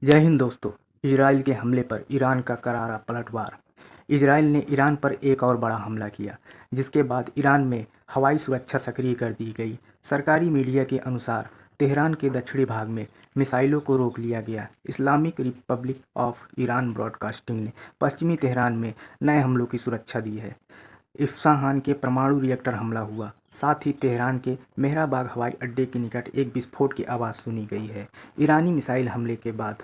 जय हिंद दोस्तों। इजराइल के हमले पर ईरान का करारा पलटवार। इजराइल ने ईरान पर एक और बड़ा हमला किया, जिसके बाद ईरान में हवाई सुरक्षा सक्रिय कर दी गई। सरकारी मीडिया के अनुसार तेहरान के दक्षिणी भाग में मिसाइलों को रोक लिया गया। Islamic Republic of Iran broadcasting ने पश्चिमी तेहरान में नए हमलों की सुरक्षा दी है। इस्फहान के परमाणु रिएक्टर हमला हुआ। साथ ही तेहरान के मेहराबाग हवाई अड्डे के निकट एक विस्फोट की आवाज़ सुनी गई है। ईरानी मिसाइल हमले के बाद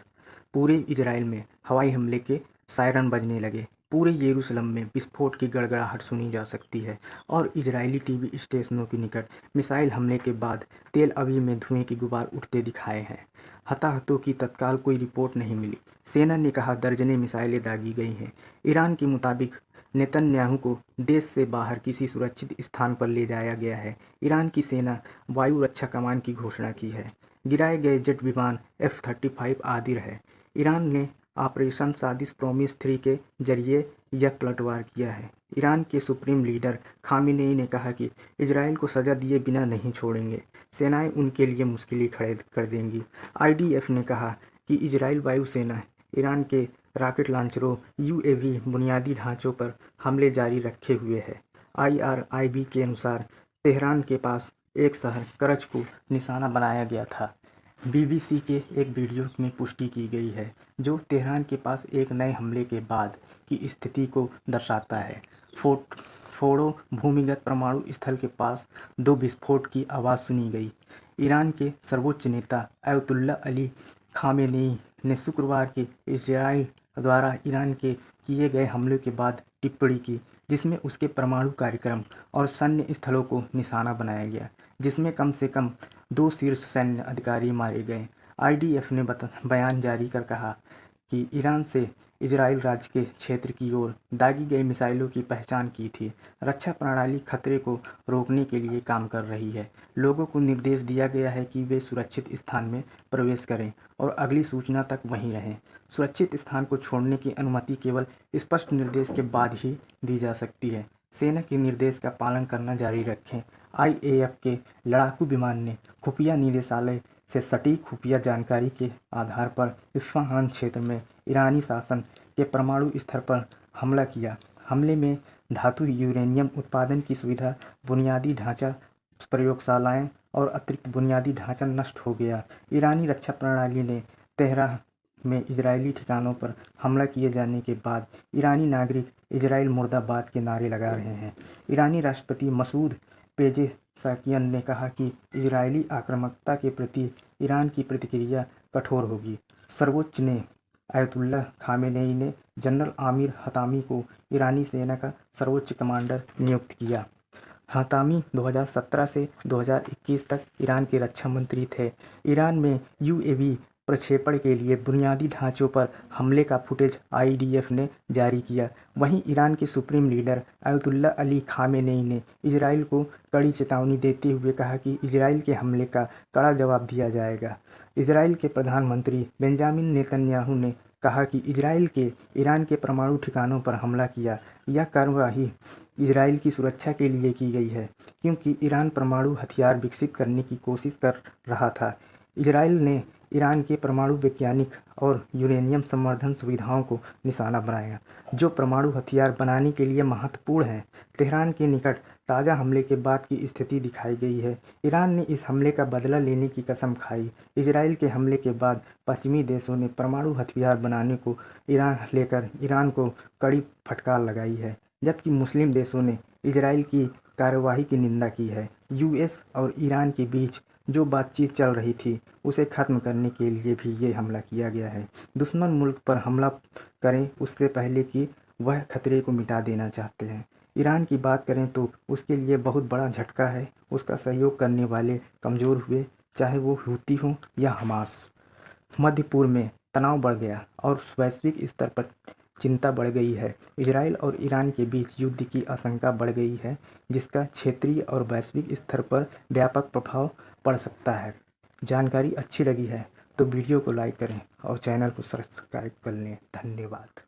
पूरे इजराइल में हवाई हमले के सायरन बजने लगे। पूरे यरूशलेम में विस्फोट की गड़गड़ाहट सुनी जा सकती है और इजरायली टीवी स्टेशनों के निकट मिसाइल हमले के बाद तेल अवीव में धुएं के गुबार उठते दिखाए हैं। हताहतों की तत्काल कोई रिपोर्ट नहीं मिली। सेना ने कहा दर्जनें मिसाइलें दागी गई हैं। ईरान के मुताबिक नेतन्याहू को देश से बाहर किसी सुरक्षित स्थान पर ले जाया गया है। ईरान की सेना वायु रक्षा कमान की घोषणा की है। गिराए गए जेट विमान F-35 आदिर है। ईरान ने ऑपरेशन साजिश प्रॉमिस 3 के जरिए यह पलटवार किया है। ईरान के सुप्रीम लीडर खामेनेई ने कहा कि इजराइल को सजा दिए बिना नहीं छोड़ेंगे। सेनाएं उनके लिए मुश्किलें खड़े कर देंगी। IDF ने कहा कि इजराइल वायुसेना ईरान के रॉकेट लॉन्चरों, UAV बुनियादी ढांचों पर हमले जारी रखे हुए है। IRIB के अनुसार तेहरान के पास एक शहर करज को निशाना बनाया गया था। BBC के एक वीडियो में पुष्टि की गई है, जो तेहरान के पास एक नए हमले के बाद की स्थिति को दर्शाता है। फोर्डो भूमिगत परमाणु स्थल के पास 2 विस्फोट की आवाज़ सुनी गई। ईरान के सर्वोच्च नेता अयतुल्ला अली खामेनेई ने शुक्रवार को इजराइल द्वारा ईरान के किए गए हमले के बाद टिप्पणी की, जिसमें उसके परमाणु कार्यक्रम और सैन्य स्थलों को निशाना बनाया गया, जिसमें कम से कम 2 शीर्ष सैन्य अधिकारी मारे गए। IDF ने बयान जारी कर कहा कि ईरान से इजराइल राज्य के क्षेत्र की ओर दागी गई मिसाइलों की पहचान की थी। रक्षा प्रणाली खतरे को रोकने के लिए काम कर रही है। लोगों को निर्देश दिया गया है कि वे सुरक्षित स्थान में प्रवेश करें और अगली सूचना तक वहीं रहें। सुरक्षित स्थान को छोड़ने की अनुमति केवल स्पष्ट निर्देश के बाद ही दी जा सकती है। सेना के निर्देश का पालन करना जारी रखें। IAF के लड़ाकू विमान ने खुफिया निदेशालय से सटीक खुफिया जानकारी के आधार पर इस्फहान क्षेत्र में ईरानी शासन के परमाणु स्तर पर हमला किया। हमले में धातु यूरेनियम उत्पादन की सुविधा, बुनियादी ढांचा, प्रयोगशालाएं और अतिरिक्त बुनियादी ढांचा नष्ट हो गया। ईरानी रक्षा प्रणाली ने तेहरान में इजरायली ठिकानों पर हमला किए जाने के बाद ईरानी नागरिक इजराइल मुर्दाबाद के नारे लगा रहे हैं। ईरानी राष्ट्रपति मसूद पेजेशकियान ने कहा कि इजरायली आक्रामकता के प्रति ईरान की प्रतिक्रिया कठोर होगी। सर्वोच्च ने अयतुल्ला खामेनेई ने जनरल आमिर हतामी को ईरानी सेना का सर्वोच्च कमांडर नियुक्त किया। हतामी 2017 से 2021 तक ईरान के रक्षा मंत्री थे। ईरान में UAV प्रक्षेपण के लिए बुनियादी ढांचों पर हमले का फुटेज IDF ने जारी किया। वहीं ईरान के सुप्रीम लीडर अयतुल्ला अली खामेनेई ने इजराइल को कड़ी चेतावनी देते हुए कहा कि इजराइल के हमले का कड़ा जवाब दिया जाएगा। इजराइल के प्रधानमंत्री बेंजामिन नेतन्याहू ने कहा कि इजराइल के ईरान के परमाणु ठिकानों पर हमला किया। यह कार्यवाही इजराइल की सुरक्षा के लिए की गई है, क्योंकि ईरान परमाणु हथियार विकसित करने की कोशिश कर रहा था। इजराइल ने ईरान के परमाणु वैज्ञानिक और यूरेनियम संवर्धन सुविधाओं को निशाना बनाया, जो परमाणु हथियार बनाने के लिए महत्वपूर्ण है। तेहरान के निकट ताज़ा हमले के बाद की स्थिति दिखाई गई है। ईरान ने इस हमले का बदला लेने की कसम खाई। इजराइल के हमले के बाद पश्चिमी देशों ने परमाणु हथियार बनाने को ईरान को कड़ी फटकार लगाई है, जबकि मुस्लिम देशों ने इजराइल की कार्यवाही की निंदा की है। US और ईरान के बीच जो बातचीत चल रही थी, उसे खत्म करने के लिए भी ये हमला किया गया है। दुश्मन मुल्क पर हमला करें उससे पहले कि वह खतरे को मिटा देना चाहते हैं। ईरान की बात करें तो उसके लिए बहुत बड़ा झटका है। उसका सहयोग करने वाले कमज़ोर हुए, चाहे वो हूती हों या हमास। मध्य पूर्व में तनाव बढ़ गया और वैश्विक स्तर पर चिंता बढ़ गई है। इजराइल और ईरान के बीच युद्ध की आशंका बढ़ गई है, जिसका क्षेत्रीय और वैश्विक स्तर पर व्यापक प्रभाव पड़ सकता है। जानकारी अच्छी लगी है तो वीडियो को लाइक करें और चैनल को सब्सक्राइब कर लें। धन्यवाद।